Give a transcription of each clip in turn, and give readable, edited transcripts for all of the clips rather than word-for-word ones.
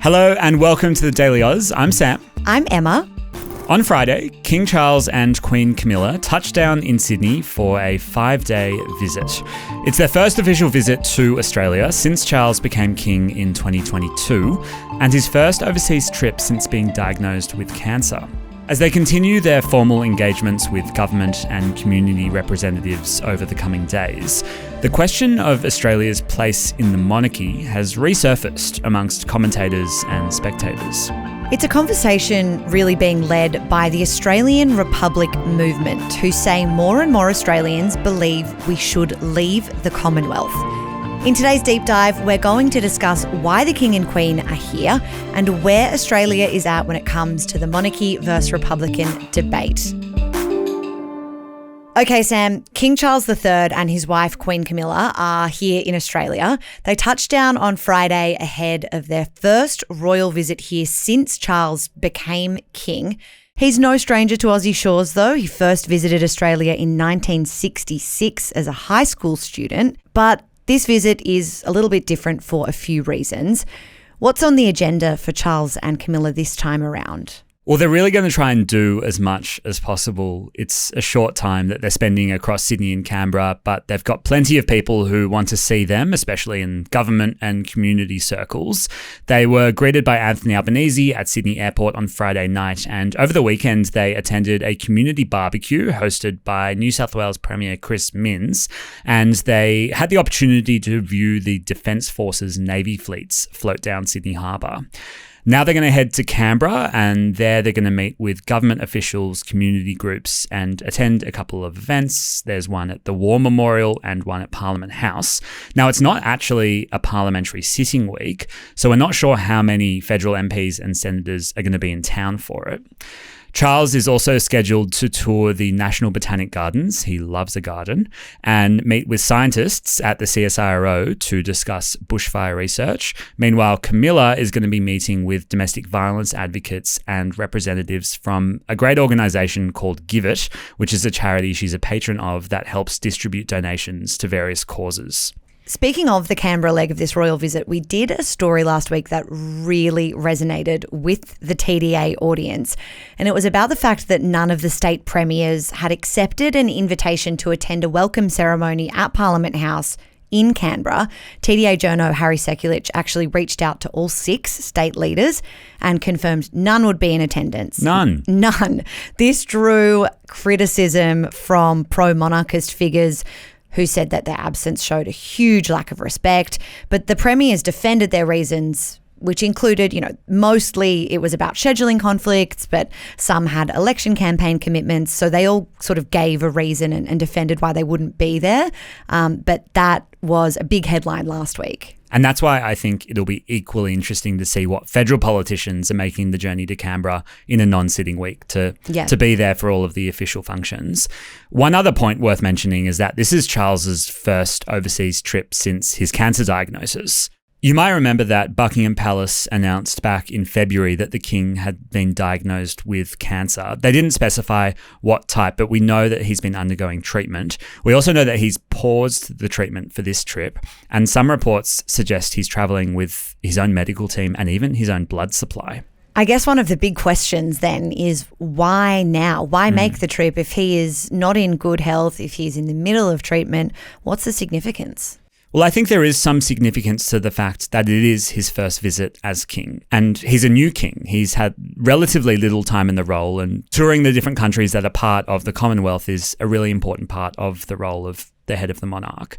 Hello and welcome to the Daily Aus. I'm Sam. I'm Emma. On Friday, King Charles and Queen Camilla touched down in Sydney for a 5-day visit. It's their first official visit to Australia since Charles became king in 2022, and his first overseas trip since being diagnosed with cancer. As they continue their formal engagements with government and community representatives over the coming days, the question of Australia's place in the monarchy has resurfaced amongst commentators and spectators. It's a conversation really being led by the Australian Republic movement, who say more and more Australians believe we should leave the Commonwealth. In today's deep dive, we're going to discuss why the King and Queen are here and where Australia is at when it comes to the monarchy versus Republican debate. Okay, Sam, King Charles III and his wife Queen Camilla are here in Australia. They touched down on Friday ahead of their first royal visit here since Charles became king. He's no stranger to Aussie shores, though. He first visited Australia in 1966 as a high school student, but this visit is a little bit different for a few reasons. What's on the agenda for Charles and Camilla this time around? Well, they're really going to try and do as much as possible. It's a short time that they're spending across Sydney and Canberra, but they've got plenty of people who want to see them, especially in government and community circles. They were greeted by Anthony Albanese at Sydney Airport on Friday night, and over the weekend they attended a community barbecue hosted by New South Wales Premier Chris Minns, and they had the opportunity to view the Defence Force's Navy fleets float down Sydney Harbour. Now they're going to head to Canberra, and there they're going to meet with government officials, community groups, and attend a couple of events. There's one at the War Memorial and one at Parliament House. Now, it's not actually a parliamentary sitting week, so we're not sure how many federal MPs and senators are going to be in town for it. Charles is also scheduled to tour the National Botanic Gardens, he loves a garden, and meet with scientists at the CSIRO to discuss bushfire research. Meanwhile, Camilla is going to be meeting with domestic violence advocates and representatives from a great organisation called Give It, which is a charity she's a patron of that helps distribute donations to various causes. Speaking of the Canberra leg of this royal visit, we did a story last week that really resonated with the TDA audience. And it was about the fact that none of the state premiers had accepted an invitation to attend a welcome ceremony at Parliament House in Canberra. TDA journo Harry Sekulich actually reached out to all 6 state leaders and confirmed none would be in attendance. None. This drew criticism from pro-monarchist figures who said that their absence showed a huge lack of respect. But the premiers defended their reasons, which included, mostly it was about scheduling conflicts, but some had election campaign commitments. So they all sort of gave a reason and defended why they wouldn't be there. But that was a big headline last week. And that's why I think it'll be equally interesting to see what federal politicians are making the journey to Canberra in a non-sitting week to be there for all of the official functions. One other point worth mentioning is that this is Charles's first overseas trip since his cancer diagnosis. You might remember that Buckingham Palace announced back in February that the king had been diagnosed with cancer. They didn't specify what type, but we know that he's been undergoing treatment. We also know that he's paused the treatment for this trip, and some reports suggest he's travelling with his own medical team and even his own blood supply. I guess one of the big questions then is why now? Why make the trip if he is not in good health, if he's in the middle of treatment? What's the significance? Well, I think there is some significance to the fact that it is his first visit as king, and he's a new king. He's had relatively little time in the role, and touring the different countries that are part of the Commonwealth is a really important part of the role of the head of the monarch.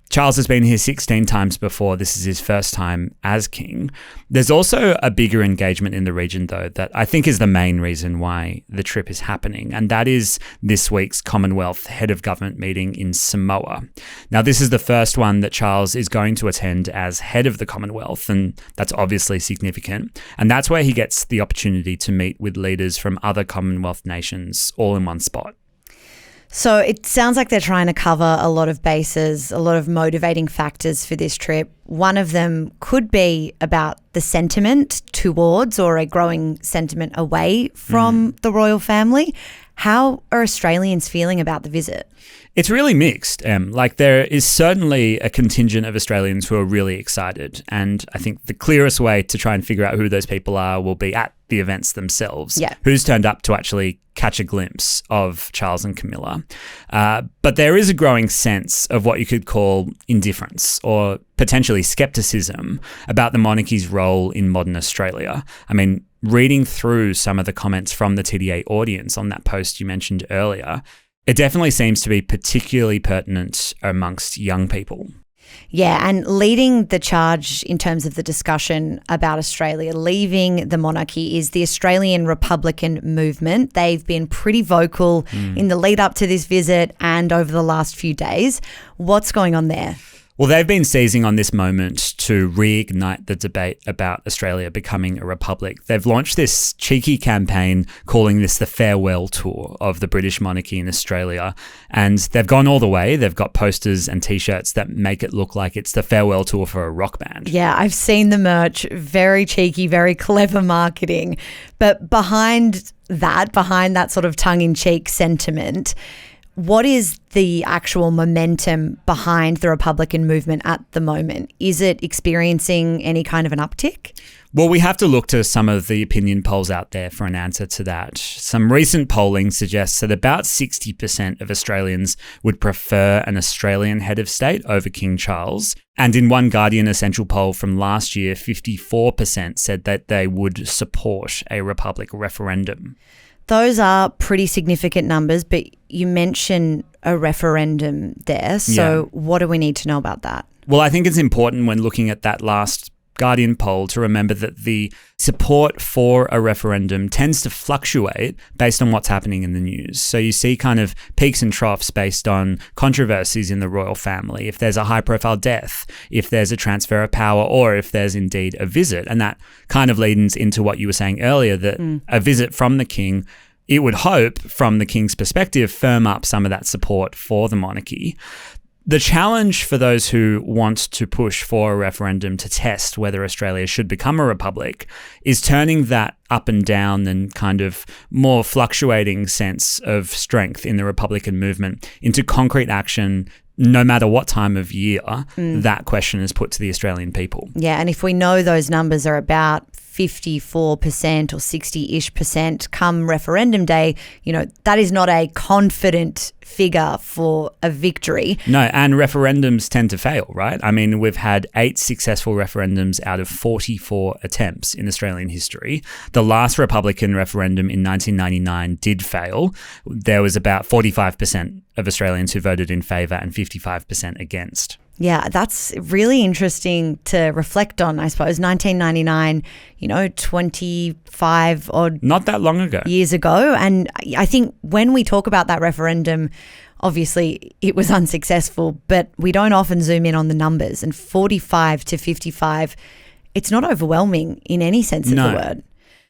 Charles has been here 16 times before. This is his first time as king. There's also a bigger engagement in the region, though, that I think is the main reason why the trip is happening, and that is this week's Commonwealth Head of Government meeting in Samoa. Now, this is the first one that Charles is going to attend as head of the Commonwealth, and that's obviously significant. And that's where he gets the opportunity to meet with leaders from other Commonwealth nations all in one spot. So it sounds like they're trying to cover a lot of bases, a lot of motivating factors for this trip. One of them could be about the sentiment towards or a growing sentiment away from the royal family. How are Australians feeling about the visit? It's really mixed. There is certainly a contingent of Australians who are really excited. And I think the clearest way to try and figure out who those people are will be at the events themselves. Yeah. Who's turned up to actually catch a glimpse of Charles and Camilla. But there is a growing sense of what you could call indifference or potentially skepticism about the monarchy's role in modern Australia. I mean, reading through some of the comments from the TDA audience on that post you mentioned earlier, it definitely seems to be particularly pertinent amongst young people. Yeah, and leading the charge in terms of the discussion about Australia leaving the monarchy is the Australian Republican movement. They've been pretty vocal in the lead up to this visit and over the last few days. What's going on there? Well, they've been seizing on this moment to reignite the debate about Australia becoming a republic. They've launched this cheeky campaign calling this the farewell tour of the British monarchy in Australia. And they've gone all the way. They've got posters and T-shirts that make it look like it's the farewell tour for a rock band. Yeah, I've seen the merch. Very cheeky, very clever marketing. But behind that sort of tongue-in-cheek sentiment, what is the actual momentum behind the Republican movement at the moment? Is it experiencing any kind of an uptick? Well, we have to look to some of the opinion polls out there for an answer to that. Some recent polling suggests that about 60% of Australians would prefer an Australian head of state over King Charles. And in one Guardian Essential poll from last year, 54% said that they would support a republic referendum. Those are pretty significant numbers, but you mentioned a referendum there. So What do we need to know about that? Well, I think it's important when looking at that last Guardian poll to remember that the support for a referendum tends to fluctuate based on what's happening in the news. So you see kind of peaks and troughs based on controversies in the royal family, if there's a high-profile death, if there's a transfer of power, or if there's indeed a visit. And that kind of leads into what you were saying earlier, that a visit from the king, it would hope, from the king's perspective, firm up some of that support for the monarchy. The challenge for those who want to push for a referendum to test whether Australia should become a republic is turning that up and down and kind of more fluctuating sense of strength in the Republican movement into concrete action, no matter what time of year that question is put to the Australian people. Yeah, and if we know those numbers are about 54% or 60-ish% come referendum day, that is not a confident figure for a victory. No, and referendums tend to fail, right? I mean, we've had 8 successful referendums out of 44 attempts in Australian history. The last Republican referendum in 1999 did fail. There was about 45% of Australians who voted in favour and 55% against. Yeah, that's really interesting to reflect on, I suppose. 1999, 25 odd... Not that long ago. ...years ago. And I think when we talk about that referendum, obviously it was unsuccessful, but we don't often zoom in on the numbers. And 45 to 55, it's not overwhelming in any sense of the word.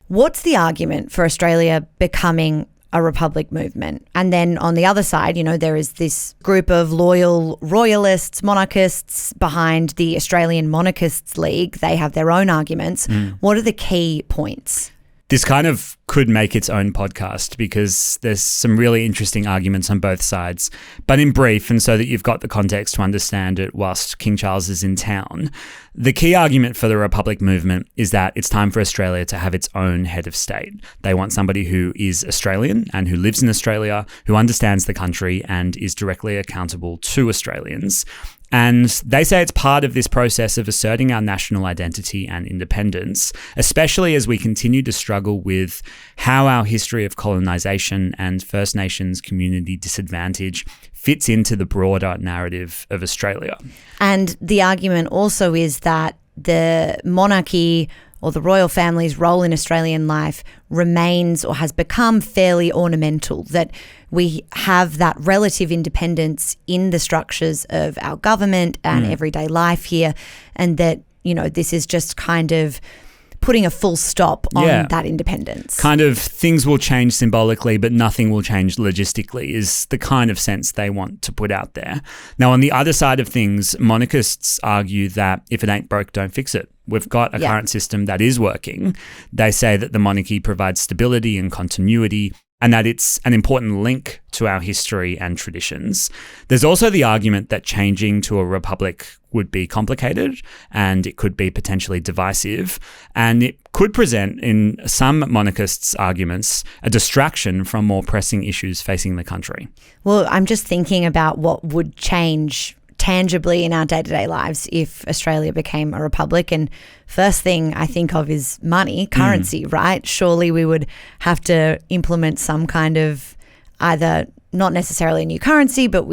What's the argument for Australia becoming a republic movement? And then on the other side, there is this group of loyal royalists, monarchists behind the Australian Monarchists League. They have their own arguments. What are the key points? This kind of could make its own podcast because there's some really interesting arguments on both sides. But in brief, and so that you've got the context to understand it whilst King Charles is in town, the key argument for the Republic movement is that it's time for Australia to have its own head of state. They want somebody who is Australian and who lives in Australia, who understands the country and is directly accountable to Australians. And they say it's part of this process of asserting our national identity and independence, especially as we continue to struggle with how our history of colonisation and First Nations community disadvantage fits into the broader narrative of Australia. And the argument also is that the monarchy or the royal family's role in Australian life remains or has become fairly ornamental, that we have that relative independence in the structures of our government and everyday life here, and that, this is just kind of putting a full stop on that independence. Kind of things will change symbolically, but nothing will change logistically is the kind of sense they want to put out there. Now, on the other side of things, monarchists argue that if it ain't broke, don't fix it. We've got a current system that is working. They say that the monarchy provides stability and continuity, and that it's an important link to our history and traditions. There's also the argument that changing to a republic would be complicated and it could be potentially divisive, and it could present, in some monarchists' arguments, a distraction from more pressing issues facing the country. Well, I'm just thinking about what would change tangibly in our day-to-day lives if Australia became a republic. And first thing I think of is money, currency, right? Surely we would have to implement some kind of either not necessarily a new currency, but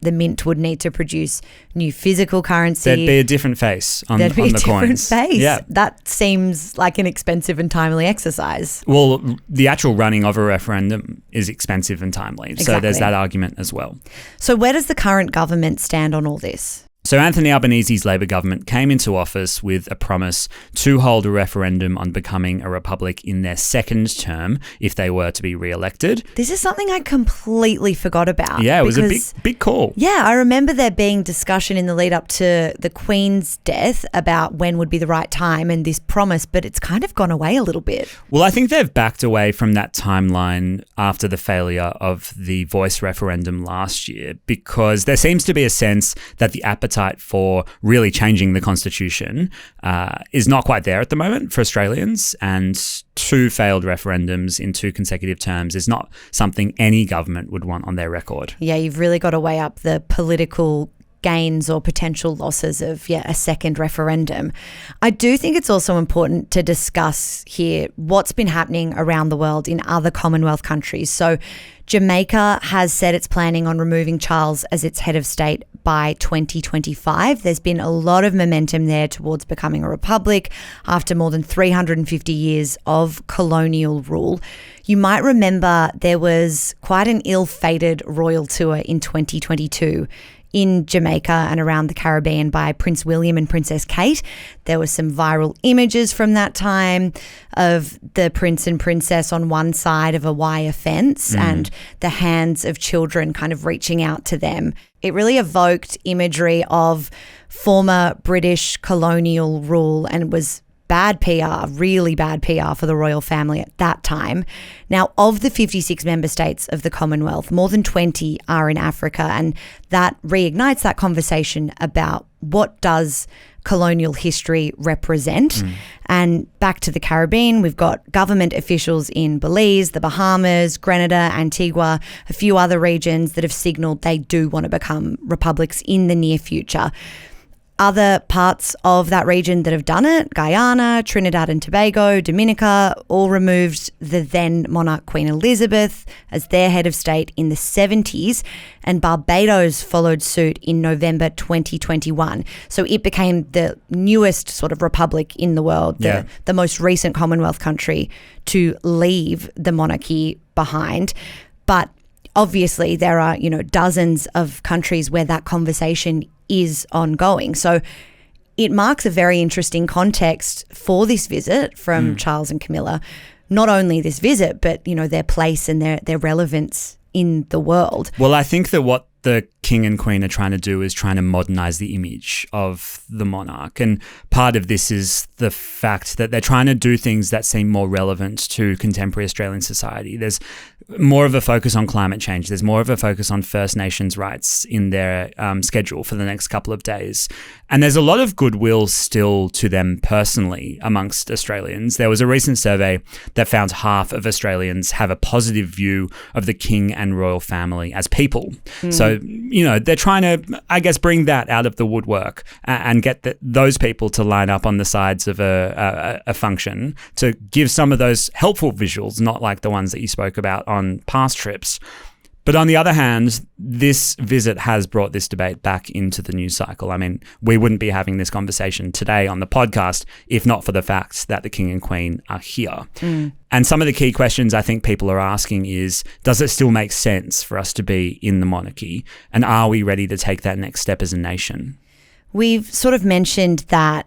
the mint would need to produce new physical currency. There'd be a different face on the coins. There'd be a different face. Yeah. That seems like an expensive and timely exercise. Well, the actual running of a referendum is expensive and timely. Exactly. So there's that argument as well. So where does the current government stand on all this? So Anthony Albanese's Labor government came into office with a promise to hold a referendum on becoming a republic in their second term if they were to be re-elected. This is something I completely forgot about. Yeah, it was a big call. Yeah, I remember there being discussion in the lead up to the Queen's death about when would be the right time and this promise, but it's kind of gone away a little bit. Well, I think they've backed away from that timeline after the failure of the voice referendum last year, because there seems to be a sense that the appetite for really changing the constitution is not quite there at the moment for Australians, and 2 failed referendums in 2 consecutive terms is not something any government would want on their record. Yeah, you've really got to weigh up the political gains or potential losses of a second referendum. I do think it's also important to discuss here what's been happening around the world in other Commonwealth countries. So Jamaica has said it's planning on removing Charles as its head of state by 2025. There's been a lot of momentum there towards becoming a republic after more than 350 years of colonial rule. You might remember there was quite an ill-fated royal tour in 2022 in Jamaica and around the Caribbean by Prince William and Princess Kate. There were some viral images from that time of the prince and princess on one side of a wire fence and the hands of children kind of reaching out to them. It really evoked imagery of former British colonial rule, and it was bad PR, really bad PR for the royal family at that time. Now, of the 56 member states of the Commonwealth, more than 20 are in Africa, and that reignites that conversation about what does colonial history represent. And back to the Caribbean, we've got government officials in Belize, the Bahamas, Grenada, Antigua, a few other regions that have signalled they do want to become republics in the near future. Other parts of that region that have done it, Guyana, Trinidad and Tobago, Dominica, all removed the then monarch Queen Elizabeth as their head of state in the 70s, and Barbados followed suit in November 2021. So it became the newest sort of republic in the world, the most recent Commonwealth country to leave the monarchy behind. But obviously there are, dozens of countries where that conversation is ongoing. So it marks a very interesting context for this visit from Charles and Camilla. Not only this visit, but, their place and their relevance in the world. Well, I think that what the King and Queen are trying to do is trying to modernise the image of the monarch. And part of this is the fact that they're trying to do things that seem more relevant to contemporary Australian society. There's more of a focus on climate change. There's more of a focus on First Nations rights in their schedule for the next couple of days. And there's a lot of goodwill still to them personally amongst Australians. There was a recent survey that found half of Australians have a positive view of the King and royal family as people. So, they're trying to, I guess, bring that out of the woodwork and get those people to line up on the sides of a function to give some of those helpful visuals, not like the ones that you spoke about on past trips. But on the other hand, this visit has brought this debate back into the news cycle. I mean, we wouldn't be having this conversation today on the podcast if not for the fact that the King and Queen are here. And some of the key questions I think people are asking is, does it still make sense for us to be in the monarchy? And are we ready to take that next step as a nation? We've sort of mentioned that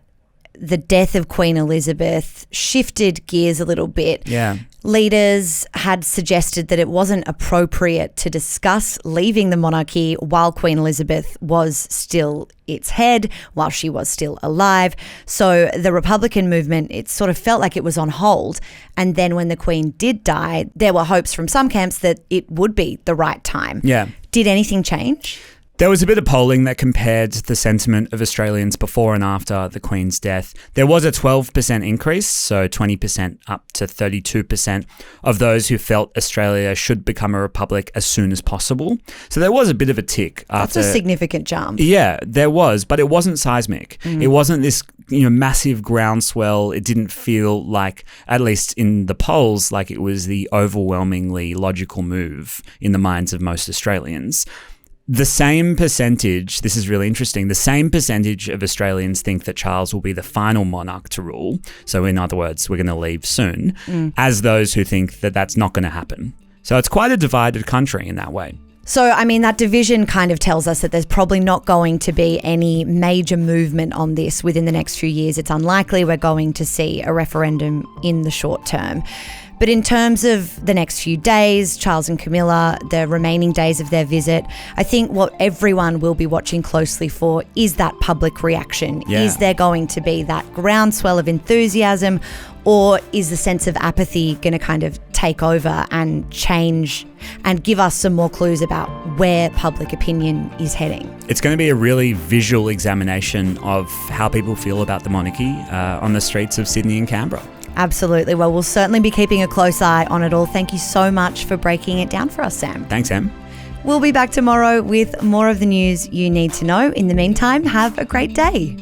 the death of Queen Elizabeth shifted gears a little bit. Yeah. Leaders had suggested that it wasn't appropriate to discuss leaving the monarchy while Queen Elizabeth was still its head, while she was still alive. So the Republican movement, it sort of felt like it was on hold. And then when the Queen did die, there were hopes from some camps that it would be the right time. Yeah. Did anything change? There was a bit of polling that compared the sentiment of Australians before and after the Queen's death. There was a 12% increase, so 20% up to 32% of those who felt Australia should become a republic as soon as possible. So there was a bit of a tick. That's a significant jump. Yeah, there was, but it wasn't seismic. It wasn't this massive groundswell. It didn't feel like, at least in the polls, like it was the overwhelmingly logical move in the minds of most Australians. The same percentage, this is really interesting, the same percentage of Australians think that Charles will be the final monarch to rule, so in other words, we're going to leave soon, as those who think that that's not going to happen. So it's quite a divided country in that way. So, I mean, that division kind of tells us that there's probably not going to be any major movement on this within the next few years. It's unlikely we're going to see a referendum in the short term. But in terms of the next few days, Charles and Camilla, the remaining days of their visit, I think what everyone will be watching closely for is that public reaction. Yeah. Is there going to be that groundswell of enthusiasm, or is the sense of apathy going to kind of take over and change and give us some more clues about where public opinion is heading? It's going to be a really visual examination of how people feel about the monarchy on the streets of Sydney and Canberra. Absolutely. Well, we'll certainly be keeping a close eye on it all. Thank you so much for breaking it down for us, Sam. Thanks, Em. We'll be back tomorrow with more of the news you need to know. In the meantime, have a great day.